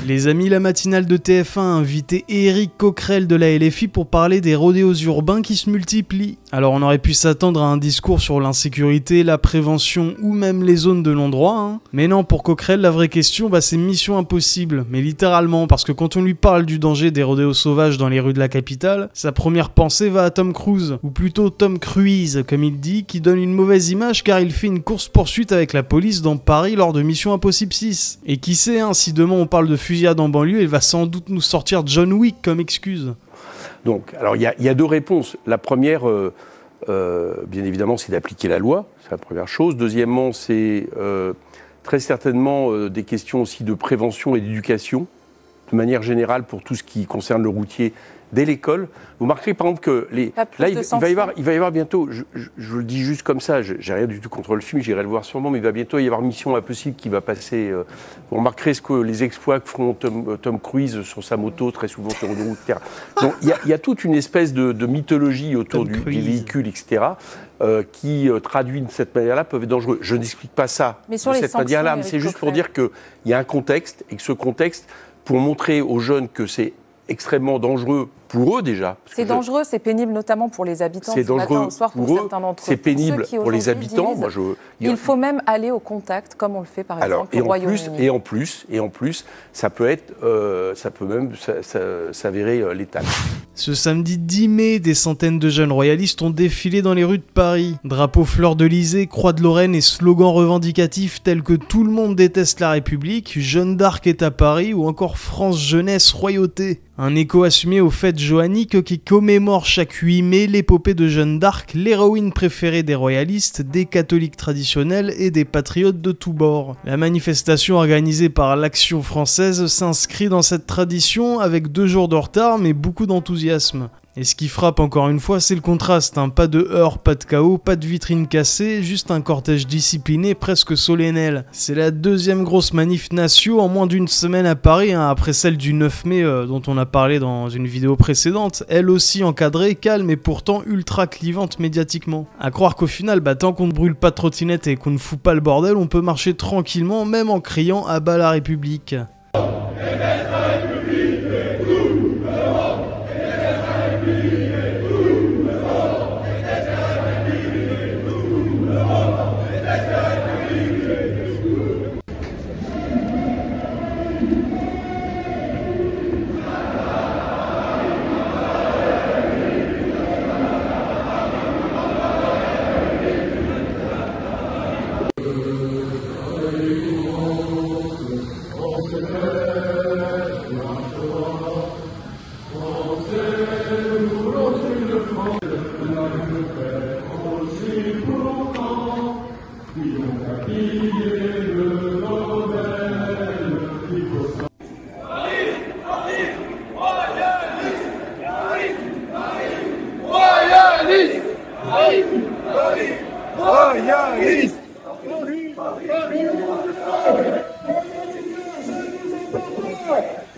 Les amis, la matinale de TF1 a invité Éric Coquerel de la LFI pour parler des rodéos urbains qui se multiplient. Alors on aurait pu s'attendre à un discours sur l'insécurité, la prévention ou même les zones de non-droit, hein. Mais non, pour Coquerel, la vraie question, c'est mission impossible. Mais littéralement, parce que quand on lui parle du danger des rodéos sauvages dans les rues de la capitale, sa première pensée va à Tom Cruise, ou plutôt Tom Cruise, comme il dit, qui donne une mauvaise image car il fait une course-poursuite avec la police dans Paris lors de Mission Impossible 6. Et qui sait, hein, si demain on parle de fusillade en banlieue, il va sans doute nous sortir John Wick comme excuse. Donc, alors il y a deux réponses. La première, bien évidemment, c'est d'appliquer la loi, c'est la première chose. Deuxièmement, c'est très certainement des questions aussi de prévention et d'éducation, de manière générale pour tout ce qui concerne le routier dès l'école. Vous remarquerez par exemple que il va y avoir bientôt, je le dis juste comme ça, j'ai rien du tout contre le film, j'irai le voir sûrement, mais il va bientôt y avoir Mission Impossible qui va passer. Vous remarquerez les exploits que feront Tom Cruise sur sa moto, très souvent sur une route terre. Donc il y a toute une espèce de mythologie autour des véhicules, etc., qui traduit de cette manière-là peuvent être dangereux. Je n'explique pas ça de cette manière-là, mais c'est juste pour dire qu'il y a un contexte, et que ce contexte, pour montrer aux jeunes que c'est extrêmement dangereux pour eux déjà. C'est dangereux, c'est pénible notamment pour les habitants. C'est dangereux pour eux, c'est pénible pour les habitants. Il faut même aller au contact, comme on le fait par exemple au Royaume-Uni. Et en plus, ça peut même s'avérer létal. Ce samedi 10 mai, des centaines de jeunes royalistes ont défilé dans les rues de Paris. Drapeaux fleur-de-lysée, croix de Lorraine et slogans revendicatifs tels que tout le monde déteste la République, Jeanne d'Arc est à Paris ou encore France Jeunesse Royauté. Un écho assumé au fait joannique qui commémore chaque 8 mai l'épopée de Jeanne d'Arc, l'héroïne préférée des royalistes, des catholiques traditionnels et des patriotes de tous bords. La manifestation organisée par l'Action française s'inscrit dans cette tradition avec 2 jours de retard mais beaucoup d'enthousiasme. Et ce qui frappe encore une fois, c'est le contraste, hein. Pas de heurts, pas de chaos, pas de vitrines cassées, juste un cortège discipliné presque solennel. C'est la 2e grosse manif nation en moins d'une semaine à Paris, hein, après celle du 9 mai dont on a parlé dans une vidéo précédente, elle aussi encadrée, calme et pourtant ultra clivante médiatiquement. À croire qu'au final, tant qu'on ne brûle pas de trottinette et qu'on ne fout pas le bordel, on peut marcher tranquillement même en criant à bas la République.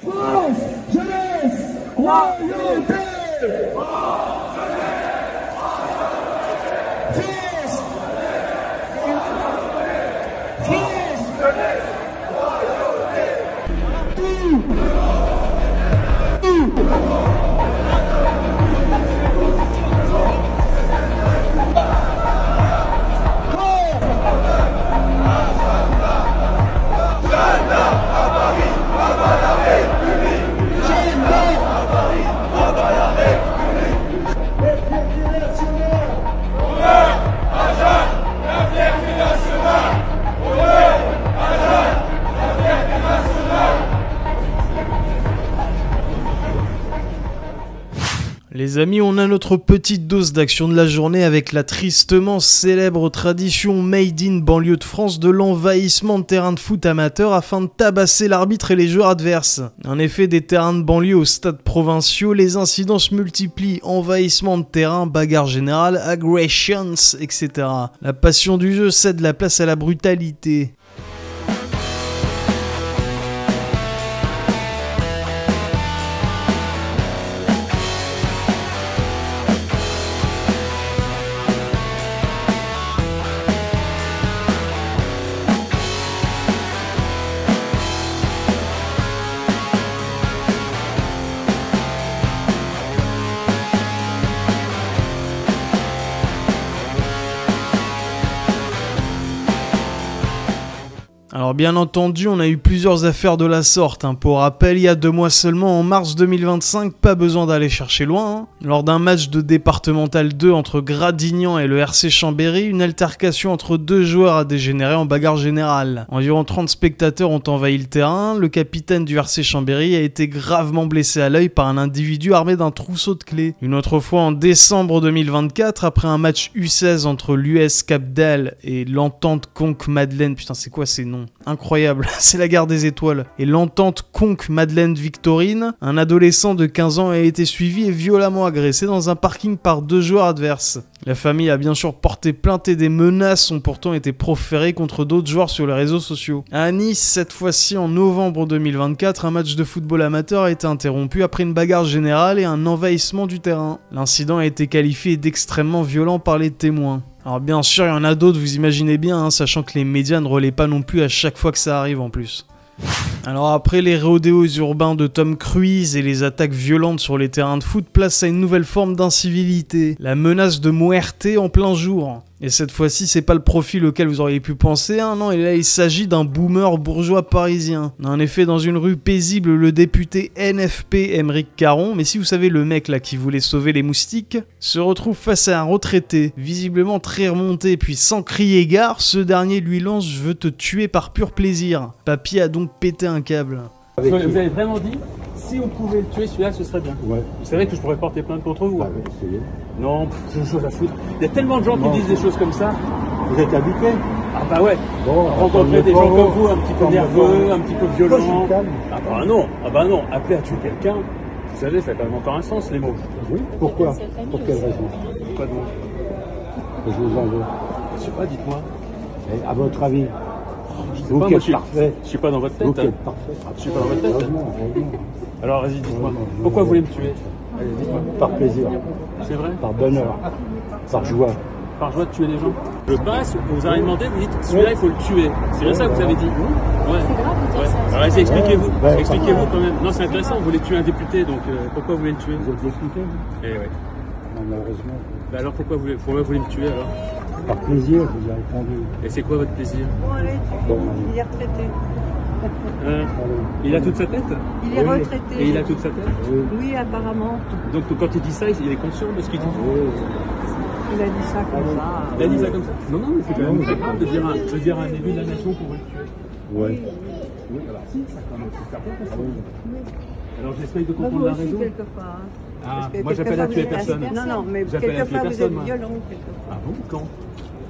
France Jeunesse Royauté. Les amis, on a notre petite dose d'action de la journée avec la tristement célèbre tradition made in banlieue de France de l'envahissement de terrains de foot amateurs afin de tabasser l'arbitre et les joueurs adverses. En effet, des terrains de banlieue aux stades provinciaux, les incidents se multiplient, envahissement de terrain, bagarre générale, aggressions, etc. La passion du jeu cède la place à la brutalité. Alors bien entendu, on a eu plusieurs affaires de la sorte. Pour rappel, il y a 2 mois seulement, en mars 2025, pas besoin d'aller chercher loin. Lors d'un match de départemental 2 entre Gradignan et le RC Chambéry, une altercation entre 2 joueurs a dégénéré en bagarre générale. Environ 30 spectateurs ont envahi le terrain. Le capitaine du RC Chambéry a été gravement blessé à l'œil par un individu armé d'un trousseau de clés. Une autre fois en décembre 2024, après un match U16 entre l'US Capdal et l'Entente Conques Madeleine, putain c'est quoi ces noms incroyables, c'est la guerre des étoiles, et l'Entente Conques Madeleine Victorine, un adolescent de 15 ans a été suivi et violemment agressé dans un parking par 2 joueurs adverses. La famille a bien sûr porté plainte et des menaces ont pourtant été proférées contre d'autres joueurs sur les réseaux sociaux. À Nice, cette fois-ci en novembre 2024, un match de football amateur a été interrompu après une bagarre générale et un envahissement du terrain. L'incident a été qualifié d'extrêmement violent par les témoins. Alors bien sûr, il y en a d'autres, vous imaginez bien, sachant que les médias ne relaient pas non plus à chaque fois que ça arrive en plus. Alors après les rodéos urbains de Tom Cruise et les attaques violentes sur les terrains de foot, place à une nouvelle forme d'incivilité, la menace de muerte en plein jour. Et cette fois-ci, c'est pas le profil auquel vous auriez pu penser, non, et là il s'agit d'un boomer bourgeois parisien. En effet, dans une rue paisible, le député NFP Aymeric Caron, mais si vous savez le mec là qui voulait sauver les moustiques, se retrouve face à un retraité, visiblement très remonté, puis sans crier gare, ce dernier lui lance « Je veux te tuer par pur plaisir ». Papy a donc pété un câble. Vous avez vraiment dit, si on pouvait le tuer, celui-là, ce serait bien. Ouais. Vous savez que je pourrais porter plainte contre vous. Non, j'ai une chose à foutre. Il y a tellement de gens qui disent des choses comme ça. Vous êtes habitué? Ah bah ouais. Bon, rencontrer des gens comme vous, un petit peu nerveux, un petit peu violents. Ah bah non. Appeler à tuer quelqu'un, vous savez, ça a quand même encore un sens, les mots. Oui. Pourquoi? Pour quelle raison? Pourquoi donc? Je vous en veux. Je sais pas, dites-moi. Et à votre avis? Je sais pas, moi, je suis pas dans votre tête. Vous êtes parfait. Je suis pas dans votre tête. Alors vas-y, dites-moi. Pourquoi vous voulez me tuer? Allez, dites-moi. Par plaisir. C'est vrai? Par bonheur. Par joie. Par joie de tuer les gens. Je passe, vous avez demandé, vous dites, celui-là, il faut le tuer. C'est bien ça que vous avez dit? Ouais. C'est grave de dire ça. Alors allez, expliquez-vous. Expliquez-vous quand même. Non, c'est intéressant, vous voulez tuer un député, donc pourquoi vous voulez le tuer? Vous êtes député? Eh ouais. Non, malheureusement. Bah alors pourquoi vous voulez me tuer alors? Par plaisir, je vous ai répondu. Et c'est quoi votre plaisir? Bon, Il est retraité. Il a toute sa tête? Il est retraité. Et il a toute sa tête? Oui, apparemment. Donc quand il dit ça, il est conscient de ce qu'il dit? Il a dit ça comme ça. Il a dit ça comme ça? Non, mais c'est quand même très grave de dire à un élu de la nation qu'on veut le tuer. Ouais. Oui, alors si, ça quand même, c'est certain. Alors j'essaye de Vous comprendre la aussi, raison. quelquefois. Ah, moi j'appelle à tuer personne. Non, mais quelquefois vous êtes violent. Ah bon? Quand?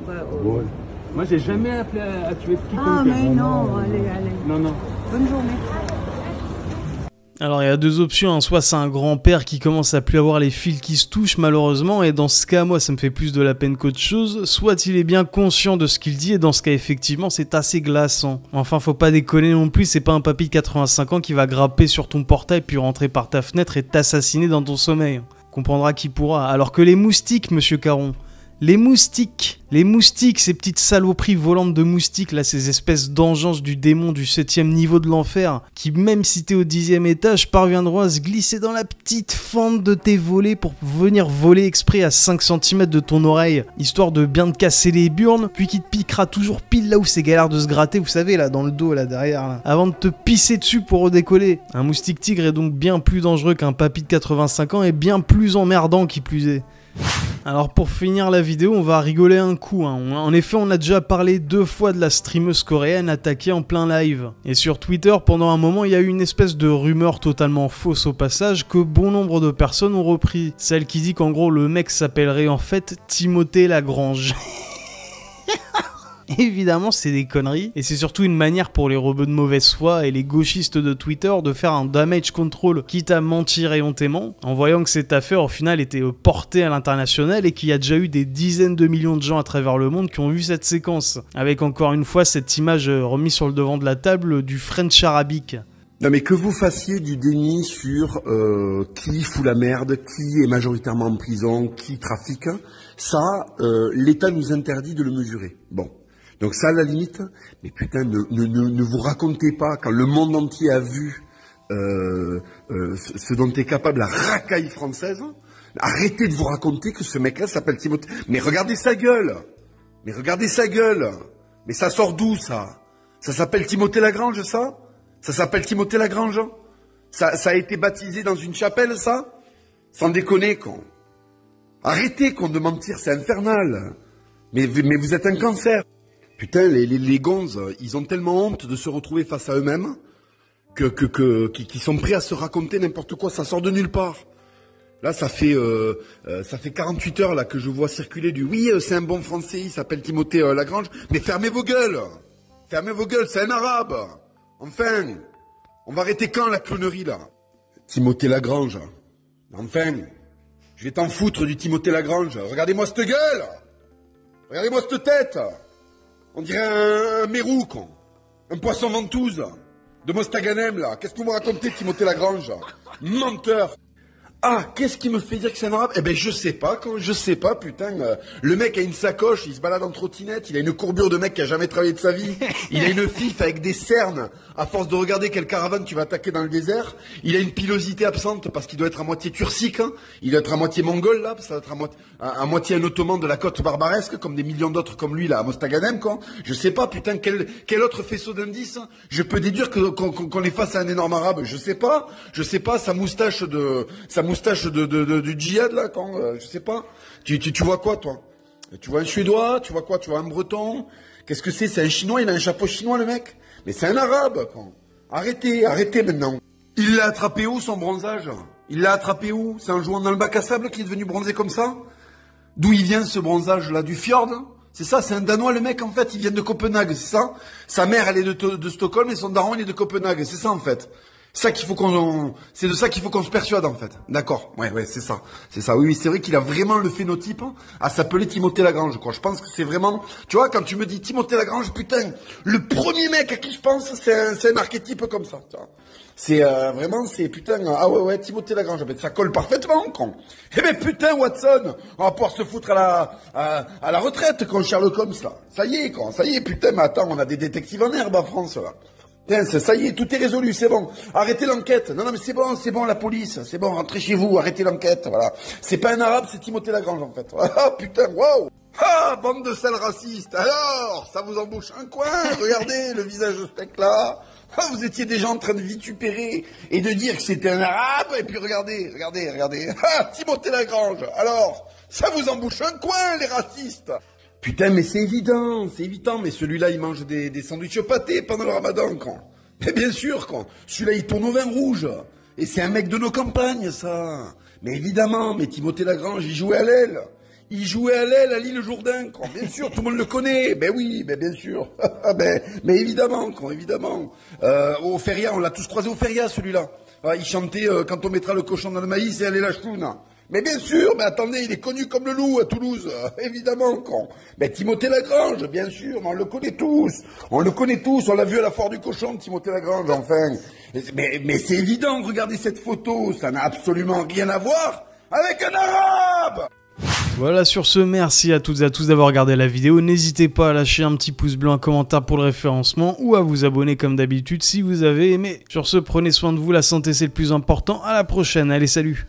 Ouais. Moi j'ai jamais appelé à tuer quiconque. Ah, mais non, allez. Non. Bonne journée. Alors il y a 2 options, soit c'est un grand-père qui commence à plus avoir les fils qui se touchent malheureusement, et dans ce cas moi ça me fait plus de la peine qu'autre chose, soit il est bien conscient de ce qu'il dit, et dans ce cas effectivement c'est assez glaçant. Enfin faut pas déconner non plus, c'est pas un papy de 85 ans qui va grapper sur ton portail puis rentrer par ta fenêtre et t'assassiner dans ton sommeil. Comprendra qui pourra. Alors que les moustiques, monsieur Caron, les moustiques, ces petites saloperies volantes de moustiques, là, ces espèces d'engeances du démon du 7e niveau de l'enfer, qui même si t'es au 10e étage, parviendront à se glisser dans la petite fente de tes volets pour venir voler exprès à 5 cm de ton oreille, histoire de bien te casser les burnes, puis qui te piquera toujours pile là où c'est galère de se gratter, vous savez, là, dans le dos, là, derrière, là, avant de te pisser dessus pour redécoller. Un moustique tigre est donc bien plus dangereux qu'un papy de 85 ans et bien plus emmerdant qui plus est. Alors pour finir la vidéo, on va rigoler un coup. En effet, on a déjà parlé 2 fois de la streameuse coréenne attaquée en plein live. Et sur Twitter, pendant un moment, il y a eu une espèce de rumeur totalement fausse au passage que bon nombre de personnes ont repris. Celle qui dit qu'en gros, le mec s'appellerait en fait Timothée Lagrange. Évidemment, c'est des conneries, et c'est surtout une manière pour les robots de mauvaise foi et les gauchistes de Twitter de faire un damage control, quitte à mentir éhontément, en voyant que cette affaire au final était portée à l'international et qu'il y a déjà eu des dizaines de millions de gens à travers le monde qui ont vu cette séquence, avec encore une fois cette image remise sur le devant de la table du French arabique. Non mais que vous fassiez du déni sur qui fout la merde, qui est majoritairement en prison, qui trafique, ça, l'État nous interdit de le mesurer. Bon. Donc ça, à la limite, mais putain, ne vous racontez pas, quand le monde entier a vu ce dont est capable la racaille française, arrêtez de vous raconter que ce mec-là s'appelle Timothée. Mais regardez sa gueule. Mais ça sort d'où, ça? Ça s'appelle Timothée Lagrange, ça? Ça s'appelle Timothée Lagrange? Ça a été baptisé dans une chapelle, ça? Sans déconner, con. Arrêtez, con, de mentir, c'est infernal. Mais vous êtes un cancer. Putain, les gonzes, ils ont tellement honte de se retrouver face à eux-mêmes qu'ils sont prêts à se raconter n'importe quoi, ça sort de nulle part. Là, ça fait 48 heures là que je vois circuler du « Oui, c'est un bon français, il s'appelle Timothée Lagrange. » Mais fermez vos gueules. Fermez vos gueules, c'est un arabe. Enfin, on va arrêter quand la clownerie, là? Timothée Lagrange. Enfin, je vais t'en foutre du Timothée Lagrange. Regardez-moi cette gueule. Regardez-moi cette tête. On dirait un mérou, con. Un poisson ventouse. De Mostaganem, là. Qu'est-ce que vous me racontez, Timothée Lagrange? Menteur. Ah, qu'est-ce qui me fait dire que c'est un arabe? Eh ben, je sais pas, putain. Le mec a une sacoche, il se balade en trottinette, il a une courbure de mec qui a jamais travaillé de sa vie. Il a une fif avec des cernes. À force de regarder quelle caravane tu vas attaquer dans le désert. Il a une pilosité absente parce qu'il doit être à moitié turcique, hein. Il doit être à moitié mongol, là, parce que ça doit être à moitié un ottoman de la côte barbaresque, comme des millions d'autres comme lui, là, à Mostaganem, quoi. Je sais pas, putain, quel autre faisceau d'indices, hein. Je peux déduire qu'on les fasse à un énorme arabe. Je sais pas, sa moustache du djihad, là, quand, je sais pas. Tu vois quoi, toi? Tu vois un Suédois? Tu vois quoi? Tu vois un Breton? Qu'est-ce que c'est? C'est un Chinois? Il a un chapeau chinois, le mec? Mais c'est un arabe, quand. Arrêtez maintenant. Il l'a attrapé où, son bronzage? Il l'a attrapé où? C'est en jouant dans le bac à sable qu'il est devenu bronzé comme ça? D'où il vient, ce bronzage-là? Du fjord? C'est ça, c'est un Danois, le mec, en fait. Il vient de Copenhague, c'est ça? Sa mère, elle est de Stockholm et son daron, il est de Copenhague. C'est ça, en fait. C'est de ça qu'il faut qu'on se persuade, en fait. D'accord. Ouais, c'est ça. C'est ça. Oui, c'est vrai qu'il a vraiment le phénotype à s'appeler Timothée Lagrange, quoi. Je pense que c'est vraiment, tu vois, quand tu me dis Timothée Lagrange, putain, le premier mec à qui je pense, c'est un archétype comme ça, tu vois. C'est, vraiment, c'est, putain, ah ouais, Timothée Lagrange, ben, ça colle parfaitement, con. Eh ben, putain, Watson, on va pouvoir se foutre à la retraite, con, Sherlock Holmes, là. Ça y est, putain, mais attends, on a des détectives en herbe en France, là. Tiens, ça y est, tout est résolu, c'est bon. Arrêtez l'enquête. Non, mais c'est bon, la police. C'est bon, rentrez chez vous, arrêtez l'enquête, voilà. C'est pas un arabe, c'est Timothée Lagrange, en fait. Ah, putain, waouh. Ah, bande de sales racistes. Alors, ça vous embouche un coin. Regardez le visage de ce mec-là. Ah, vous étiez déjà en train de vitupérer et de dire que c'était un arabe. Et puis regardez. Ah, Timothée Lagrange. Alors, ça vous embouche un coin, les racistes. Putain, mais c'est évident, mais celui-là, il mange des sandwichs au pâté pendant le ramadan, quoi. Mais bien sûr, quoi. Celui-là, il tourne au vin rouge. Et c'est un mec de nos campagnes, ça. Mais évidemment, mais Timothée Lagrange, il jouait à l'aile. À l'île Jourdain, quoi. Bien sûr, tout le monde le connaît. Ben oui, ben bien sûr. mais évidemment, quoi, évidemment. Au Feria, on l'a tous croisé au Feria, celui-là. Il chantait quand on mettra le cochon dans le maïs et aller la choune. Mais bien sûr, mais attendez, il est connu comme le loup à Toulouse, évidemment, con. Mais Timothée Lagrange, bien sûr, mais on le connaît tous, on l'a vu à la foire du cochon, Timothée Lagrange, enfin. Mais c'est évident, regardez cette photo, ça n'a absolument rien à voir avec un arabe. Voilà, sur ce, merci à toutes et à tous d'avoir regardé la vidéo. N'hésitez pas à lâcher un petit pouce bleu, un commentaire pour le référencement ou à vous abonner comme d'habitude si vous avez aimé. Sur ce, prenez soin de vous, la santé c'est le plus important. À la prochaine, allez, salut.